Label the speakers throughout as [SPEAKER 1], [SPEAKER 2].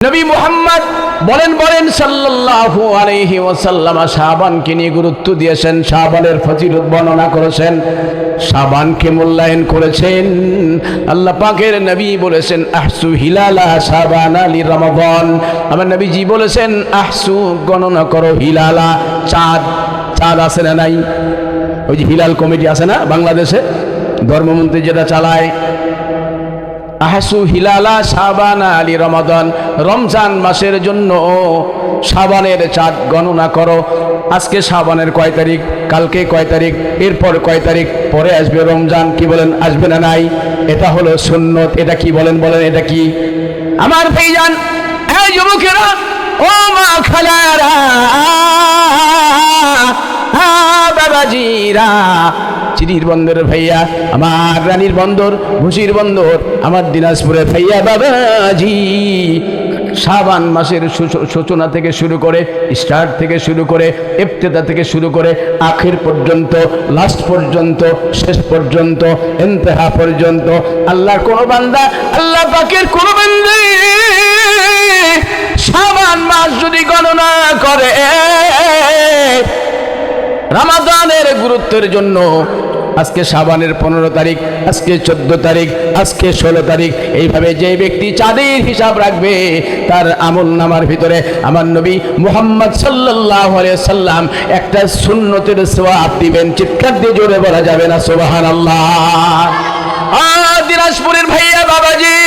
[SPEAKER 1] নবী মুহাম্মদ বলেন সাল্লাল্লাহু আলাইহি ওয়াসাল্লাম শাবানকে নিয়ে গুরুত্ব দিয়েছেন, শাবানের ফজিলত বর্ণনা করেছেন, শাবানকে মূল্যায়ন করেছেন। আল্লাহ পাকের নবী বলেছেন আহসু হিলালা শাবানা লি রমাদান। আমার নবীজি বলেছেন আহসু গণনা করো হিলালা, চাঁদ আছে না নাই? ওই যে হিলাল কমিটি আছে না বাংলাদেশে, ধর্মমন্ত্রী যেটা চালায়, আহসু হিলালা শাবানা আলী রমাদান, রমজান মাসের জন্য শাবানের চাঁদ গণনা করো। আজকে শাবানের কয় তারিখ, কালকে কয় তারিখ, এরপর কয় তারিখ, পরে আসবে রমজান। কি বলেন, আসবে না নাই? এটা হলো সুন্নত। এটা কি বলেন এটা কি? আমার ভাইজান, এই যুবকেরা, ও মা খালারা, বাবাজিরা, চিরির বন্দরের ভাইয়া, আমার রানীর বন্দর, ভুসির বন্দর, আমার দিনাজপুরের ভাইয়া বাবাজি, শাবান মাসের সূচনা থেকে শুরু করে, স্টার্ট থেকে শুরু করে, ইফতেদা থেকে শুরু করে আখির পর্যন্ত, লাস্ট পর্যন্ত, শেষ পর্যন্ত, ইন্তেহা পর্যন্ত আল্লাহর কোন বান্দা, আল্লাহ পাকের কোন বান্দা শাবান মাস যদি গণনা করে রমাদানের গুরুত্বের জন্য, আজকে শাবানের 15 তারিখ, আজকে 14 তারিখ, আজকে 16 তারিখ, এইভাবে যে ব্যক্তি চাঁদের হিসাব রাখবে তার আমল নামার ভিতরে আমার নবী মুহাম্মদ সাল্লাল্লাহু আলাইহি সাল্লাম একটা সুন্নতের সওয়াব দিবেন। চিৎকার দিয়ে জোরে বলা যাবে না সুবহানাল্লাহ? দিনাজপুরের ভাইয়া বাবাজি,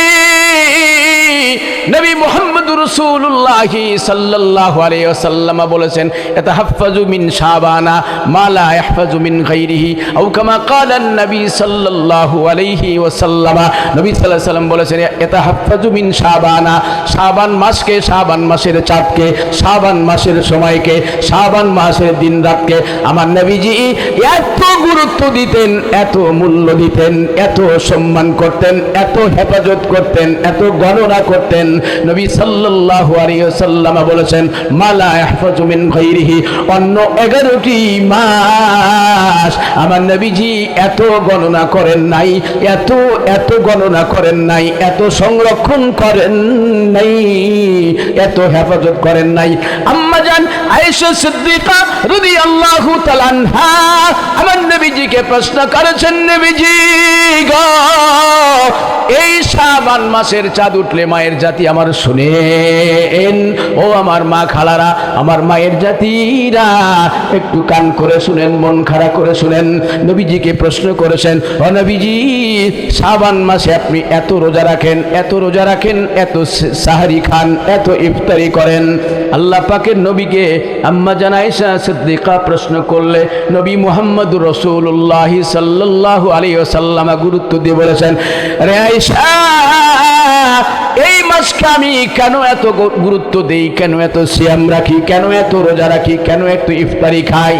[SPEAKER 1] নবী মুহাম্মদুর রাসূলুল্লাহ সাল্লাল্লাহু আলাইহি ওয়াসাল্লাম বলেছেন ইয়াতাহাফাজু মিন শাবানা মা লা ইয়াহফাজু মিন গায়রিহি, আও কামা ক্বালা নবী সাল্লাল্লাহু আলাইহি ওয়াসাল্লাম। নবী সাল্লাল্লাহু আলাইহি ওয়াসাল্লাম বলেছেন ইয়াতাহাফাজু মিন শাবানা, শাবান মাসকে, শাবান মাসের চাঁদকে, শাবান মাসের সময়কে, শাবান মাসের দিন রাতকে আমার নবীজি এত গুরুত্ব দিতেন, এত মূল্য দিতেন, এত সম্মান করতেন, এত হেফাজত করতেন, এত গণনা করতেন। নবী সাল্লাল্লাহু আলাইহি ওয়াসাল্লাম বলেছেন মালা ইয়াহফাজু মিন গায়রিহি, অন্য 11টি মাস আমার নবীজি এত গণনা করেন নাই, এত গণনা করেন নাই, এত সংরক্ষণ করেন নাই, এত হেফাজত করেন নাই। আম্মা জান আয়েশা সিদ্দিকা রাদিয়াল্লাহু তাআলা আনহা আমার নবীজিকে প্রশ্ন করেছেন, নবীজি গো, এই শাবান মাসের চাঁদ উঠলে মায়ের জাতি আমার শুনেন, ও আমার মা খালারা, আমার মায়ের জাতিরা একটু কান করে শুনেন, মন খাড়া করে শুনেন। নবীজিকে প্রশ্ন করেছেন, ও নবীজি, শাবান মাসে আপনি এত রোজা রাখেন, এত রোজা রাখেন, এত সাহারি খান, এত ইফতারি করেন। আল্লাহ পাকের নবীকে আম্মা জান আয়েশা সিদ্দিকা প্রশ্ন করলে নবী মুহাম্মদুর রাসূলুল্লাহ সাল্লাল্লাহু আলাইহি ওয়াসাল্লাম গুরুত্ব দিয়ে বলেছেন, রে আয়েশা, এই মাসকে আমি কেন এত গুরুত্ব দেই, কেন এত সিয়াম রাখি, কেন এত রোজা রাখি, কেন এত ইফতারি খাই?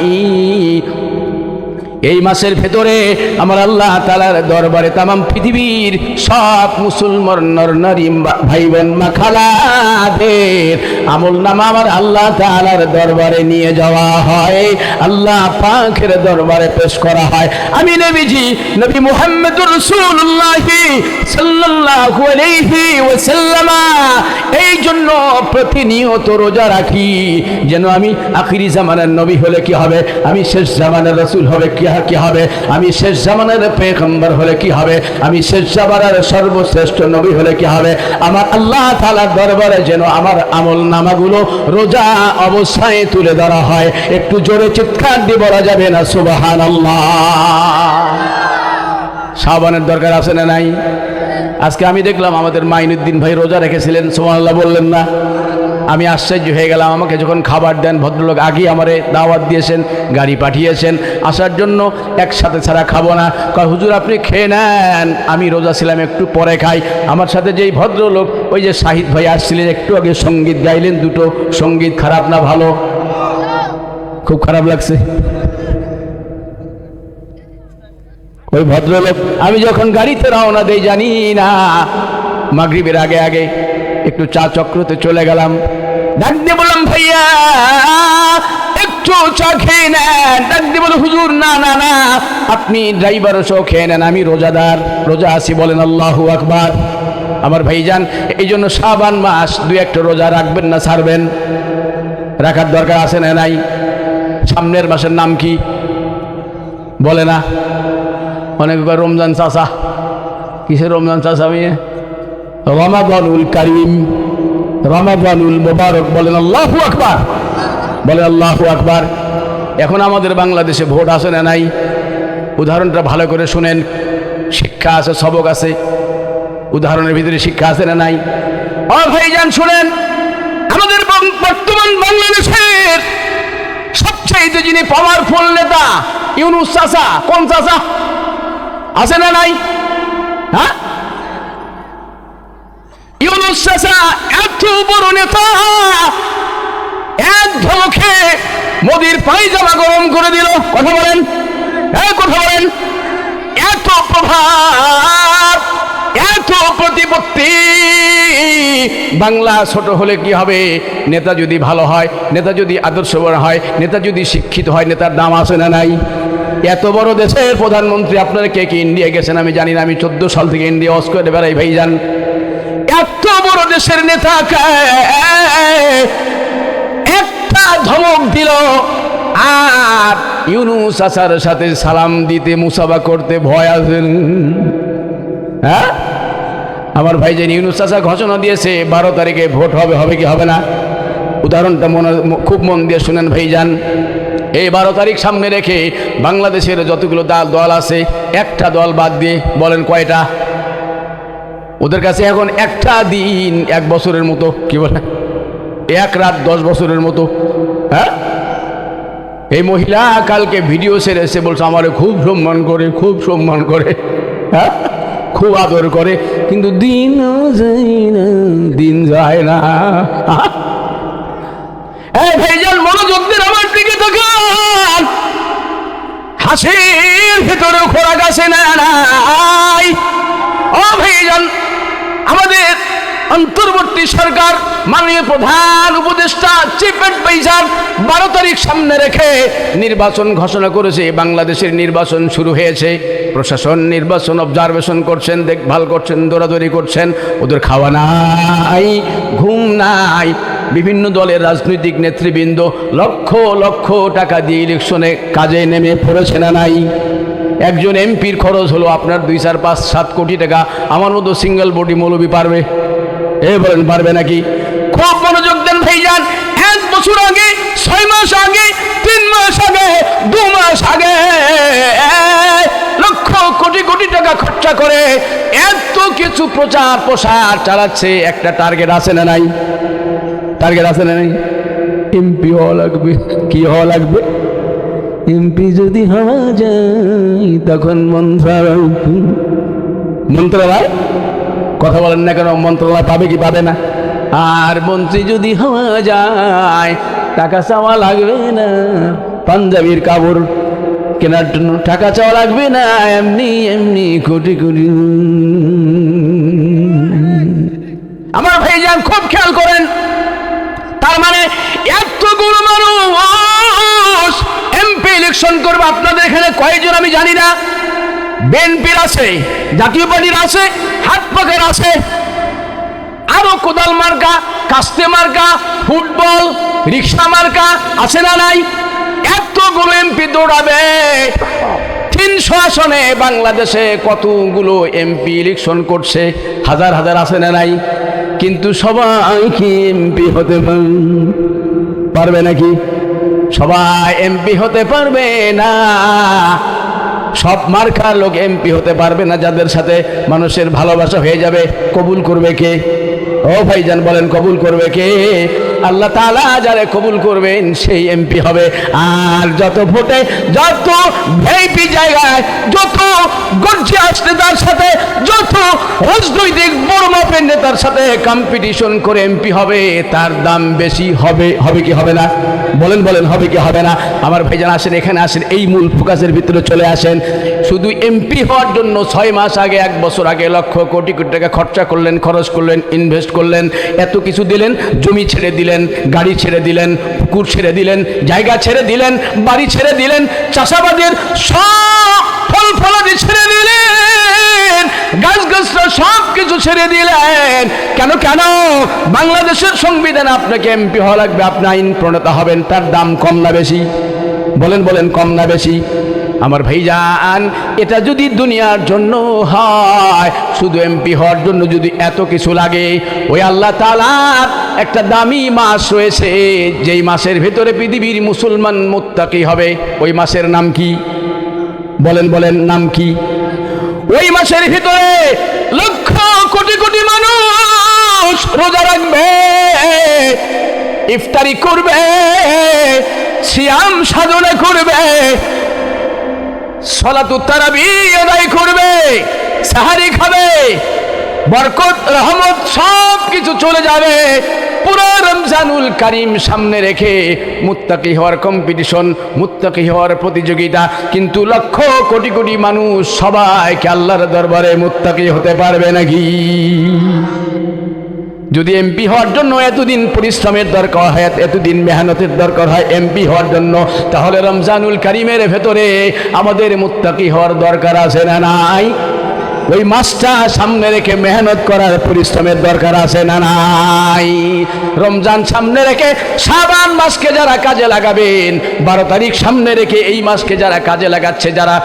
[SPEAKER 1] এই মাসের ভেতরে আমার আল্লাহ তাআলার দরবারে তামাম পৃথিবীর সব মুসলমান নর নারী ভাই বোন মা খালাদের আমল নামা আমার আল্লাহ তাআলার দরবারে নিয়ে যাওয়া হয়, আল্লাহ পাকের দরবারে পেশ করা হয়। আমি নবীজি, নবী মুহাম্মদুর রাসূলুল্লাহ সাল্লাল্লাহু আলাইহি ওয়াসাল্লাম এই জন্য প্রতিনিয়ত রোজা রাখি, যেন আমি আখিরি জামানার নবী হলে কি হবে, আমি শেষ জামানার রাসূল হবে কি হবে, আমি শেষ জামানার পয়গম্বর হলে কি হবে, আমি শেষ জামানার সর্বশ্রেষ্ঠ নবী হলে কি হবে, আমার আল্লাহ তাআলার দরবারে যেন আমার আমল নামাগুলো রোজা অবস্থায় তুলে ধরা হয়। একটু জোরে চিৎকার দিয়ে বলা যাবে না সুবহানাল্লাহ? শাবানের দরকার আছে না নাই? আজকে আমি দেখলাম আমাদের মাইনুদ্দিন ভাই রোজা রেখেছিলেন, সুবহানাল্লাহ বললেন না? আমি আশ্চর্য হয়ে গেলাম। আমাকে যখন খাবার দেন, ভদ্রলোক আগেই আমারে দাওয়াত দিয়েছেন, গাড়ি পাঠিয়েছেন আসার জন্য, একসাথে ছাড়া খাবো না। কয় হুজুর আপনি খেয়ে নেন, আমি রোজা ছিলাম, একটু পরে খাই। আমার সাথে যেই ভদ্রলোক, ওই যে শাহিদ ভাই আসছিলেন, একটু আগে সঙ্গীত গাইলেন, দুটো সঙ্গীত, খারাপ না ভালো? খুব খারাপ লাগছে। ওই ভদ্রলোক, আমি যখন গাড়িতে রওনা দেই জানি না, মাগরিবের আগে আগে একটু চা চক্রতে চলে গেলাম, ডাক দিয়ে বললাম ভাইয়া একটু চা খেয়ে নেন। ডাক দিয়ে বলে হুজুর না না না, আপনি ড্রাইভারও সহ খেয়ে নেন, আমি রোজাদার, রোজা আছি, বলেন আল্লাহু আকবার। আমার ভাইজান, এই জন্য শাবান মাস 2-1টা রোজা রাখবেন না ছাড়বেন? রাখার দরকার আছে না নাই? সামনের মাসের নাম কি বলে না অনেক? রমজান চাচা, কিসের রমজান চাচা? আমি রমাদানুল কারিম, রমাদানুল মুবারক। বলেন আল্লাহু আকবার, বলেন আল্লাহু আকবার। এখন আমাদের বাংলাদেশে ভোট আছে না নাই? উদাহরণটা ভালো করে শুনেন, শিক্ষা আছে, সবক আছে, উদাহরণের ভিতরে শিক্ষা আছে না নাই? ও ভাইজান শুনেন, আমাদের বর্তমান বাংলাদেশের সবচেয়ে যিনি পাওয়ারফুল নেতা ইউনূস চাচা। কোন চাচা? আছে না নাই? হ্যাঁ, ইউনূস চাচা এত বড় নেতা, এক ধমকে মোদির পায়জামা গরম করে দিল। কথা বলেন, কথা বলেন। এত প্রভাব, এত প্রতিপত্তি। বাংলা ছোট হলে কি হবে? নেতা যদি ভালো হয়, নেতা যদি আদর্শবান হয়, নেতা যদি শিক্ষিত হয়, নেতার দাম আছে না নাই? এত বড় দেশের প্রধানমন্ত্রী, আপনারা কে কে ইন্ডিয়া গেছেন আমি জানি না, আমি 14 সাল থেকে ইন্ডিয়া ওয়াজ করে বেড়াই ভাইজান। এত বড় দেশের নেতাকে একটা ধমক দিল, আর ইউনূস চাচার সাথে সালাম দিতে, মুসাফা করতে ভয় আছে। হ্যাঁ, আমার ভাইজান ইউনূস চাচা ঘোষণা দিয়েছে 12 তারিখে ভোট হবে। হবে কি হবে না? উদাহরণটা খুব মন দিয়ে শুনেন ভাইজান। এই 12 তারিখ সামনে রেখে বাংলাদেশের যতগুলো দল আছে, একটা দল বাদ দিয়ে বলেন কয়টা? ওদের কাছে এখন একটা দিন 1 বছরের মতো, কি বলে, 1 রাত 10 বছরের মতো। হ্যাঁ, এই মহিলা কালকে ভিডিও ছেড়েছে, বলছে আমারে খুব সম্মান করে, খুব সম্মান করে, হ্যাঁ, খুব আদর করে, কিন্তু দিন যায় না, দিন যায় না। এই ভাইজান মনোযোগ দিন, আমার দিকে তাকান। হাসির ভেতরেও খোরাক আছে না নাই? ও ভাইজান, আমাদের অন্তর্বর্তী সরকার মাননীয় প্রধান উপদেষ্টা চিফ অ্যাডভাইজার 12 তারিখ সামনে রেখে নির্বাচন ঘোষণা করেছে। বাংলাদেশের নির্বাচন শুরু হয়েছে। প্রশাসন নির্বাচন অবজারভেশন করছেন, দেখভাল করছেন, দৌড়াদৌড়ি করছেন। ওদের খাওয়া নাই, ঘুম নাই। বিভিন্ন দলের রাজনৈতিক নেতৃবৃন্দ লক্ষ লক্ষ টাকা দিয়ে ইলেকশনে কাজে নেমে পড়েছে না নাই? একজন এমপির খরচ হলো আপনার 2, 4, 5, 7 কোটি টাকা। আমার মতো সিঙ্গেল বডি মৌলবি পারবে? বলেন পারবে নাকি? খুব মনোযোগ দেন ভাইজান। 1 বছর আগে, 6 মাস আগে, 3 মাস আগে, 2 মাস আগে লক্ষ কোটি কোটি টাকা খরচা করে এত কিছু প্রচার প্রসার চালাচ্ছে। একটা টার্গেট আছে না নাই? টার্গেট আছে না নাই? এমপি হওয়া লাগবে। কি হওয়া লাগবে? এমপি যদি হওয়া যায় তখন মন্ত্রণালয়, কথা বলেন না কেন? মন্ত্রণালয় পাবে কি পাবে না? আর মন্ত্রী যদি হওয়া যায় টাকা চাওয়া লাগবে না, পাঞ্জাবির কাপড় কেনার জন্য টাকা চাওয়া লাগবে না, এমনি এমনি কোটি কোটি। আমার ভাইজান খুব খেয়াল করেন, তার মানে এতগুলো মানুষ এমপি ইলেকশন করবে। আপনাদের এখানে কয়জন আমি জানি না। বিএনপির আছে, জাতীয় পার্টির আছে, হাত পাকের আছে, আরো কোদাল মার্কা, কাস্তে মার্কা, ফুটবল, রিক্সা মার্কা আছে না নাই? এতগুলো এমপি দৌড়াবে 300 আসনে। বাংলাদেশে কতগুলো এমপি ইলেকশন করছে, হাজার হাজার আছে না নাই? কিন্তু সবাই কি এমপি হতে পারবে নাকি? সবাই এমপি হতে পারবে না। সব মার্কার লোক এমপি হতে পারবে না। যাদের সাথে মানুষের ভালোবাসা হয়ে যাবে, কবুল করবে কে? ও ভাইজান বলেন, কবুল করবে কে? আল্লাহ তাআলা যারে কবুল করবেন সেই এমপি হবে। আর যত ভোটে, যত ভিআইপি জায়গায়, যত গর্জিয়াস নেতার সাথে, যত রাজনৈতিক বড় মাপের নেতার সাথে কম্পিটিশন করে এমপি হবে, তার দাম বেশি হবে। হবে কি হবে না? বলেন বলেন, হবে কি হবে না? আমার ভাইজান আসেন, এখানে আসেন, এই মূল ফোকাসের ভিতরে চলে আসেন। শুধু এমপি হওয়ার জন্য 6 মাস আগে, 1 বছর আগে লক্ষ কোটি কোটি টাকা খরচা করলেন, খরচ করলেন, ইনভেস্ট করলেন, এত কিছু দিলেন, জমি ছেড়ে দিলেন, গাড়ি ছেড়ে দিলেন, পুকুর ছেড়ে দিলেন, জায়গা ছেড়ে দিলেন, বাড়ি ছেড়ে দিলেন, চাষাবাদের সব ফল ফলাদি ছেড়ে দিলেন। গাছগাছরা সব কিছু ছেড়ে দিলেন। কেন কেন? বাংলাদেশের সংবিধানে আপনাকে এমপি হওয়া লাগবে, আপনি আইন প্রণেতা হবেন। তার দাম কম না বেশি? বলেন বলেন, কম না বেশি? আমার ভাইজান, এটা যদি দুনিয়ার জন্য হয়, শুধু এমপি হওয়ার জন্য যদি এত কিছু লাগে, ওই আল্লাহ তাআলার একটা দামি মাস রয়েছে, যেই মাসের ভেতরে পৃথিবীর মুসলমান মুত্তাকি হবে। ওই মাসের নাম কি? বলেন বলেন, নাম কি? ওই মাসের ভিতরে লক্ষ কোটি কোটি মানুষ রোজা রাখবে, ইফতারি করবে, সিয়াম সাধনা করবে, সালাতুত তারাবিহ আদায় করবে, সাহারি খাবে, বরকত রহমত সব কিছু চলে যাবে। পুরো রমজানুল কারীম সামনে রেখে মুত্তাকি হওয়ার কম্পিটিশন, মুত্তাকি হওয়ার প্রতিযোগিতা, কিন্তু লক্ষ কোটি কোটি মানুষ সবাইকে আল্লাহর দরবারে মুত্তাকি হতে পারবে নাকি? যদি এমপি হওয়ার জন্য এতদিন পরিশ্রমের দরকার হয়, এতদিন মেহনতের দরকার হয় এমপি হওয়ার জন্য, তাহলে রমজানুল কারীমের ভেতরে আমাদের মুত্তাকি হওয়ার দরকার আছে না নাই? ওই মাসটা সামনে রেখে মেহনত করার পরিশ্রমের দরকার আছে না নাই? রমজান সামনে রেখে শাবান মাসকে যারা কাজে লাগাবেন, 12 তারিখ সামনে রেখে এই মাসকে যারা কাজে লাগাচ্ছে, যারা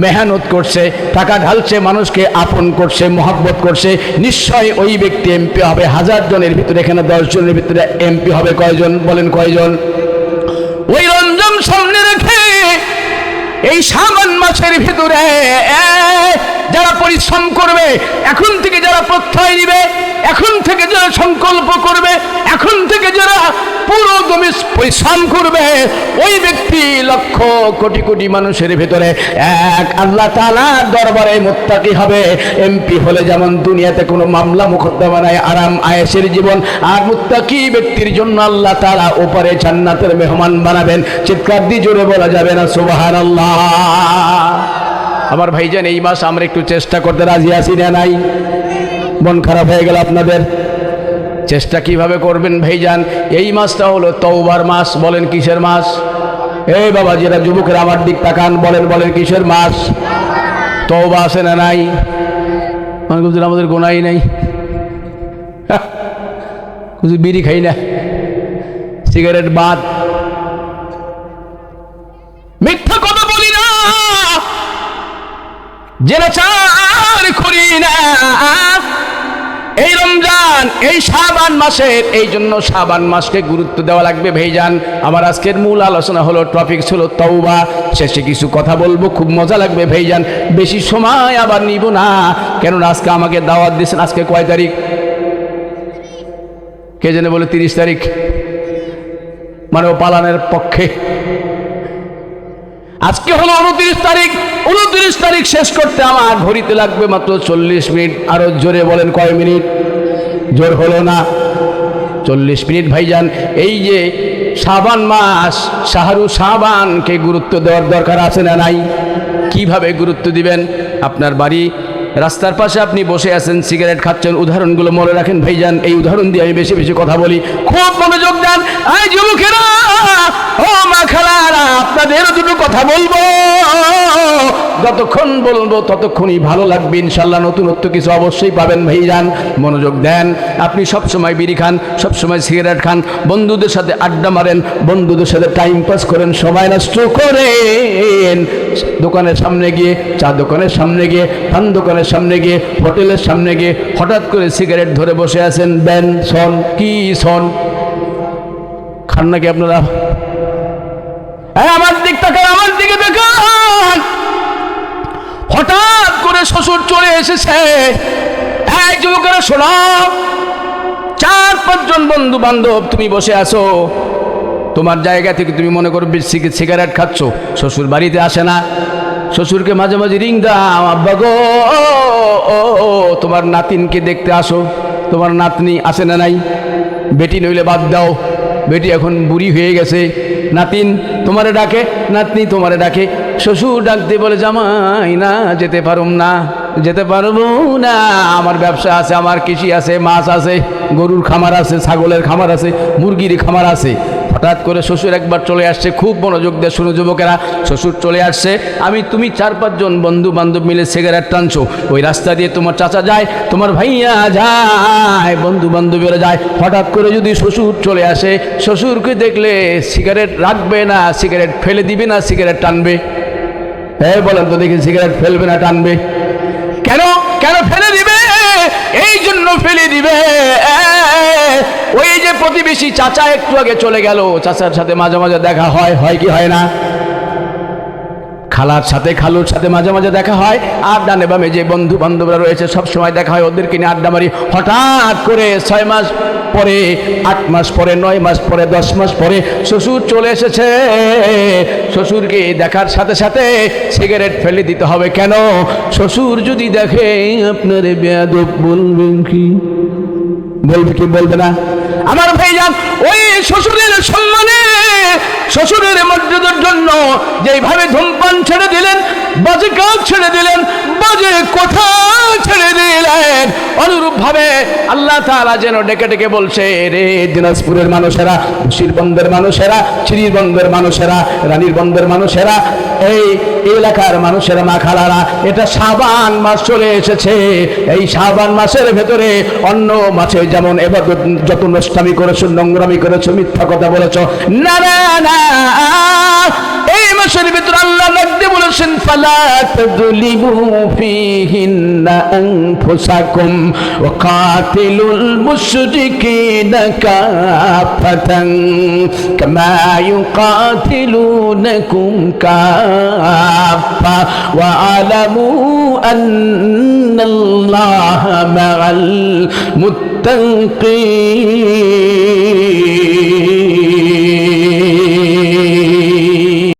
[SPEAKER 1] মেহনত করছে, টাকা ঢালছে, মানুষকে আপন করছে, মহব্বত করছে, নিশ্চয় ওই ব্যক্তি এমপি হবে। 1000 জনের ভিতরে এখানে 10 জনের ভিতরে এমপি হবে কয়জন? বলেন কয়জন? ওই রমজান সামনে রেখে এই শাবান মাসের ভিতরে যারা পরিশ্রম করবে, এখন থেকে যারা প্রত্যয় নিবে, এখন থেকে যারা সংকল্প করবে, এখন থেকে যারা পুরো দমে পরিশ্রম করবে, ওই ব্যক্তি লক্ষ কোটি কোটি মানুষের ভিতরে এক আল্লাহ তাআলার দরবারে মুত্তাকি হবে। এমপি হলে যেমন দুনিয়াতে কোনো মামলা মোকদ্দমা নাই, আরাম আয়েশের জীবন, আর মুত্তাকি ব্যক্তির জন্য আল্লাহ তাআলা ওপারে জান্নাতের মেহমান বানাবেন। চিৎকার দিয়ে জোরে বলা যাবে না সুবহানাল্লাহ? আমার ভাইজান, এই মাস আমরা একটু চেষ্টা করতে রাজি আছি না নাই? মন খারাপ হয়ে গেল আপনাদের? চেষ্টা কিভাবে করবেন ভাইজান? এই মাসটা হলো তওবার মাস। বলেন কিসের মাস? এই বাবা, যারা যুবকেরা আমার দিক তাকান, বলেন বলেন কিসের মাস? তওবা আছে না নাই? আমাদের গোনাই নাই, বিড়ি খাই না, সিগারেট বাদ, মিথ্যা কথা বলি না, জেনাচার করি না। এই রমজান, এই শাবান মাসের, এই জন্য শাবান মাসকে গুরুত্ব দেওয়া লাগবে ভাইজান। আমার আজকের মূল আলোচনা হলো, টপিক ছিল তওবা। শেষে কিছু কথা বলবো, খুব মজা লাগবে ভাইজান, বেশি সময় আবার নিব না, কেননা আজকে আমাকে দাওয়াত দিয়েছেন। আজকে কয় তারিখ? কে জানে বলে 30 তারিখ, মানে ও পালানের পক্ষে। আজকে হলো 29 তারিখ। 29 তারিখ শেষ করতে আমার ঘড়িতে লাগবে মাত্র 40 মিনিট। আরো জোরে বলেন কয় মিনিট? জোর হলো না? 40 মিনিট ভাইজান। এই যে শাবান মাস, শাহরু শাবানকে গুরুত্ব দেওয়ার দরকার আছে না নাই? কিভাবে গুরুত্ব দিবেন? আপনার বাড়ি, রাস্তার পাশে আপনি বসে আছেন, সিগারেট খাচ্ছেন, উদাহরণগুলো মনে রাখেন ভাইজান। এই উদাহরণ দিয়ে আমি বেশি বেশি কথা বলি, খুব মনোযোগ দেন। এই যুবকেরা, ও মা খালারা, আপনাদের দুটো কথা বলবো, যতক্ষণ বলবো ততক্ষণই ভালো লাগবে ইনশাল্লাহ। নতুনত্ব কিছু অবশ্যই পাবেন ভাইজান, মনোযোগ দেন। আপনি সবসময় বিড়ি খান, সবসময় সিগারেট খান, বন্ধুদের সাথে আড্ডা মারেন, বন্ধুদের সাথে টাইম পাস করেন, সময় নষ্ট করেন। দোকানের সামনে গিয়ে, চা দোকানের সামনে গিয়ে, পান দোকানের সামনে গিয়ে, হোটেলের সামনে গিয়ে হঠাৎ করে সিগারেট ধরে বসে আছেন। ব্যান সন কি সন খান নাকি আপনারা? আমার দিক তাকান, আমার দিকে দেখান। হঠাৎ করে শ্বশুর চলে এসেছে। এই যুবকেরা শোনো, 4-5 জন বন্ধু বান্ধব, তুমি বসে আছো, তোমার জায়গা থেকে তুমি মনে করো সিগারেট খাচ্ছ, শ্বশুর বাড়িতে আসে না, শ্বশুরকে মাঝে মাঝে রিং দাও, আব্বা গো তোমার নাতিনকে দেখতে আসো। তোমার নাতনি আসে না নাই? বেটি নইলে বাদ দাও, বেটি এখন বুড়ি হয়ে গেছে, নাতিন তোমারে ডাকে, নাতনি তোমারে ডাকে। শ্বশুর ডাকতে বলে, জামাই না, যেতে পারুম না, যেতে পারবো না, আমার ব্যবসা আছে, আমার কৃষি আছে, মাছ আছে, গরুর খামার আছে, ছাগলের খামার আছে, মুরগির খামার আছে, হঠাৎ করে শ্বশুর একবার চলে আসছে, খুব মনোযোগ দিয়ে শুনো যুবকেরা, শ্বশুর চলে আসছে, তুমি 4-5 জন বন্ধু বান্ধব মিলে সিগারেট টানছো, ওই রাস্তা দিয়ে তোমার চাচা যায়, তোমার ভাইয়া যায়, বন্ধু বান্ধবীরা যায়, হঠাৎ করে যদি শ্বশুর চলে আসে, শ্বশুরকে দেখলে সিগারেট রাখবে না সিগারেট ফেলে দিবে না সিগারেট টানবে? হ্যাঁ বলেন তো দেখি, সিগারেট ফেলবে না টানবে? কেন কেন ফেলে দিবে? এই জন্য ফেলে দিবে, ওই যে প্রতিবেশী চাচা একটু আগে চলে গেল, চাচার সাথে মাঝে মাঝে দেখা হয়, হয় কি হয় না? খালার সাথে খালুর সাথে মাঝে মাঝে দেখা হয়, আর ডানে বামে যে বন্ধু বান্ধবরা রয়েছে সব সময় দেখা হয়, ওদেরকে নিয়ে আড্ডা মারি। হঠাৎ করে 6 মাস পরে, 8 মাস পরে, 9 মাস পরে, 10 মাস পরে শ্বশুর চলে এসেছে, শ্বশুরকে দেখার সাথে সাথে সিগারেট ফেলে দিতে হবে। কেন? শ্বশুর যদি দেখে আপনারে বেয়াদব বলবেন কি? বলবে কি বলবে না? আমার ভাইজান, ওই শ্বশুরের সম্মানে, শ্বশুরের মর্যাদার জন্য যেভাবে ধূমপান ছেড়ে দিলেন, বাজে কাজ ছেড়ে দিলেন, বাজে কথা ছেড়ে দিলেন, অনুরূপ ভাবে আল্লাহ তাআলা যেন ডেকে ডেকে বলছে, রে দিনাজপুরের মানুষেরা, শিরবন্দের মানুষেরা, শ্রীবন্দের মানুষেরা, রানীরবন্দের মানুষেরা, এই এলাকার মানুষেরা, মা খালারা, এটা শাবান মাস চলে এসেছে। এই শাবান মাসের ভেতরে অন্য মাসে যেমন এবার যত নষ্টামি করেছো, নোংরামি করেছো, মিথ্যা কথা বলেছো, না না না, এই মাসের ভিতরে আল্লাহ লাগতে বলেছেন, ফালা তাযলিমু ফীহিন্না আনফুসাকুম ওয়া কাতিলুল মুশরিকিনা কাফাতান কামা ইউকাতিলুনাকুম কাফা ওয়া আলামু আন্নাল্লাহা মাআল মুত্তাকিন।